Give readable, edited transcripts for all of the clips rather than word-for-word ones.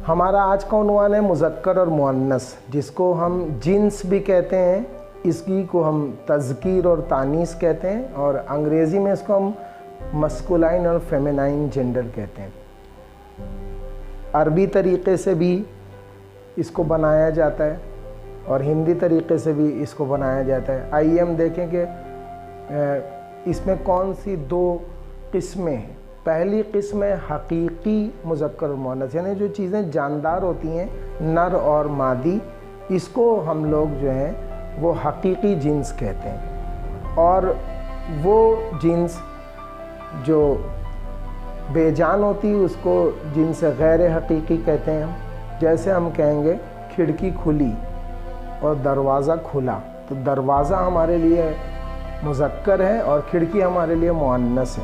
ہمارا آج کا عنوان ہے مذکر اور مؤنث، جس کو ہم جنس بھی کہتے ہیں، اس کی کو ہم تذکیر اور تانیث کہتے ہیں، اور انگریزی میں اس کو ہم مسکولائن اور فیمینائن جینڈر کہتے ہیں۔ عربی طریقے سے بھی اس کو بنایا جاتا ہے اور ہندی طریقے سے بھی اس کو بنایا جاتا ہے۔ آئیے ہم دیکھیں کہ اس میں کون سی دو قسمیں ہیں۔ پہلی قسم ہے حقیقی مذکر اور مؤنث، یعنی جو چیزیں جاندار ہوتی ہیں، نر اور مادی، اس کو ہم لوگ جو ہیں وہ حقیقی جنس کہتے ہیں، اور وہ جنس جو بے جان ہوتی اس کو جنس غیر حقیقی کہتے ہیں۔ جیسے ہم کہیں گے کھڑکی کھلی اور دروازہ کھلا، تو دروازہ ہمارے لیے مذکر ہے اور کھڑکی ہمارے لیے مؤنث ہے۔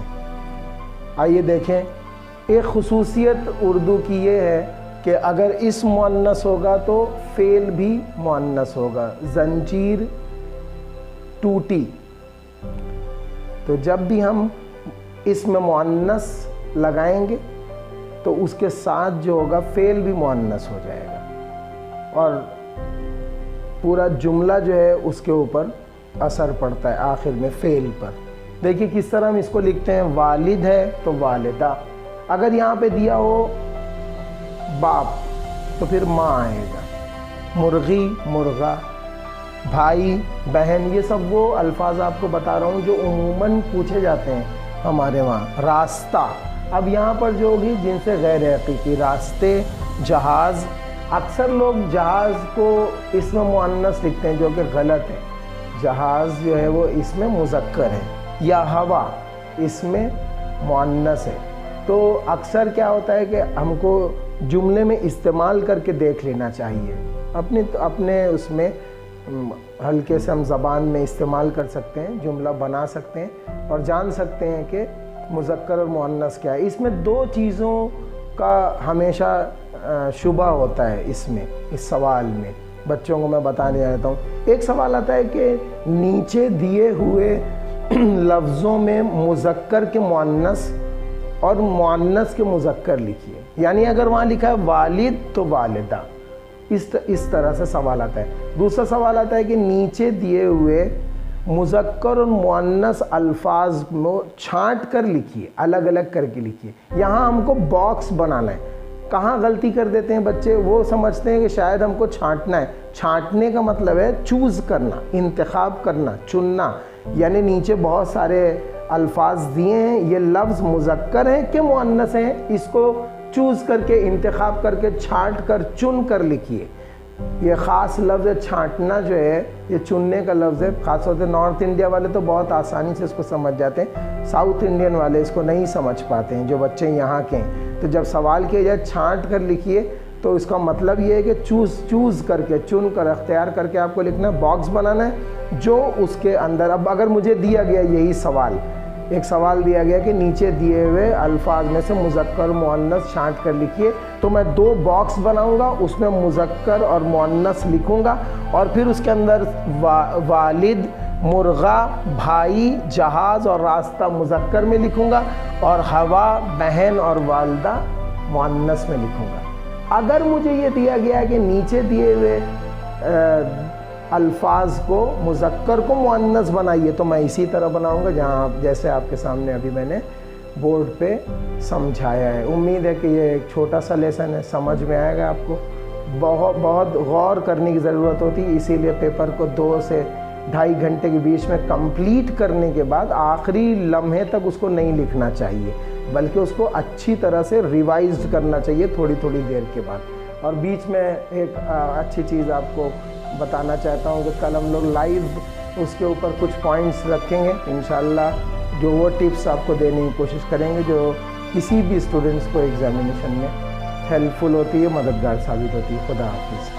آئیے دیکھیں، ایک خصوصیت اردو کی یہ ہے کہ اگر اس مؤنث ہوگا تو فعل بھی مؤنث ہوگا۔ زنجیر ٹوٹی، تو جب بھی ہم اس میں مؤنث لگائیں گے تو اس کے ساتھ جو ہوگا فعل بھی مؤنث ہو جائے گا، اور پورا جملہ جو ہے اس کے اوپر اثر پڑتا ہے آخر میں فعل پر۔ دیکھیے کس طرح ہم اس کو لکھتے ہیں، والد ہے تو والدہ، اگر یہاں پہ دیا ہو باپ تو پھر ماں آئے گا، مرغی مرغا، بھائی بہن، یہ سب وہ الفاظ آپ کو بتا رہا ہوں جو عموماً پوچھے جاتے ہیں ہمارے وہاں۔ راستہ، اب یہاں پر جو ہوگی جن سے غیر حقیقی، راستے، جہاز۔ اکثر لوگ جہاز کو اس میں مؤنث لکھتے ہیں جو کہ غلط ہے، جہاز جو ہے وہ اس میں مذکر ہے، یا ہوا اس میں مؤنث ہے۔ تو اکثر کیا ہوتا ہے کہ ہم کو جملے میں استعمال کر کے دیکھ لینا چاہیے، اپنے اس میں ہلکے سے ہم زبان میں استعمال کر سکتے ہیں، جملہ بنا سکتے ہیں اور جان سکتے ہیں کہ مذکر اور مؤنث کیا ہے۔ اس میں دو چیزوں کا ہمیشہ شبہ ہوتا ہے اس سوال میں، بچوں کو میں بتانے جاتا ہوں۔ ایک سوال آتا ہے کہ نیچے دیے ہوئے لفظوں میں مذکر کے مؤنث اور مؤنث کے مذکر لکھیے، یعنی اگر وہاں لکھا ہے والد تو والدہ، اس طرح سے سوال آتا ہے۔ دوسرا سوال آتا ہے کہ نیچے دیے ہوئے مذکر اور مؤنث الفاظ کو چھانٹ کر لکھیے، الگ الگ کر کے لکھیے۔ یہاں ہم کو باکس بنانا ہے۔ کہاں غلطی کر دیتے ہیں بچے، وہ سمجھتے ہیں کہ شاید ہم کو چھانٹنا ہے۔ چھانٹنے کا مطلب ہے چوز کرنا، انتخاب کرنا، چننا، یعنی نیچے بہت سارے الفاظ دیے ہیں، یہ لفظ مذکر ہیں کہ مؤنث ہیں، اس کو چوز کر کے، انتخاب کر کے، چھانٹ کر، چن کر لکھیے۔ یہ خاص لفظ ہے چھانٹنا، جو ہے یہ چننے کا لفظ ہے۔ خاص طور سے نارتھ انڈیا والے تو بہت آسانی سے اس کو سمجھ جاتے ہیں، ساؤتھ انڈین والے اس کو نہیں سمجھ پاتے ہیں، جو بچے یہاں کے ہیں۔ تو جب سوال کیا جائے چھانٹ کر لکھیے، تو اس کا مطلب یہ ہے کہ چوز کر کے، چن کر، اختیار کر کے آپ کو لکھنا ہے، باکس بنانا ہے جو اس کے اندر۔ اب اگر مجھے دیا گیا یہی سوال، ایک سوال دیا گیا کہ نیچے دیے ہوئے الفاظ میں سے مذکر مؤنث چھانٹ کر لکھیے، تو میں دو باکس بناؤں گا، اس میں مذکر اور مؤنث لکھوں گا، اور پھر اس کے اندر والد، مرغا، بھائی، جہاز اور راستہ مذکر میں لکھوں گا، اور ہوا، بہن اور والدہ مؤنث میں لکھوں گا۔ اگر مجھے یہ دیا گیا کہ نیچے دیے ہوئے الفاظ کو مذکر کو مؤنث بنائیے، تو میں اسی طرح بناؤں گا جہاں جیسے آپ کے سامنے ابھی میں نے بورڈ پہ سمجھایا ہے۔ امید ہے کہ یہ ایک چھوٹا سا لیسن ہے، سمجھ میں آئے گا آپ کو۔ بہت غور کرنے کی ضرورت ہوتی ہے، اسی لیے پیپر کو 2 سے 2.5 گھنٹے کے بیچ میں کمپلیٹ کرنے کے بعد آخری لمحے تک اس کو نہیں لکھنا چاہیے، بلکہ اس کو اچھی طرح سے ریوائزڈ کرنا چاہیے تھوڑی دیر کے بعد۔ اور بیچ میں ایک اچھی چیز آپ کو بتانا چاہتا ہوں کہ کل ہم لوگ لائیو اس کے اوپر کچھ پوائنٹس رکھیں گے انشاءاللہ، جو وہ ٹپس آپ کو دینے کی کوشش کریں گے جو کسی بھی اسٹوڈنٹس کو ایگزامینیشن میں ہیلپ فل ہوتی ہے، مددگار ثابت ہوتی ہے۔ خدا حافظ۔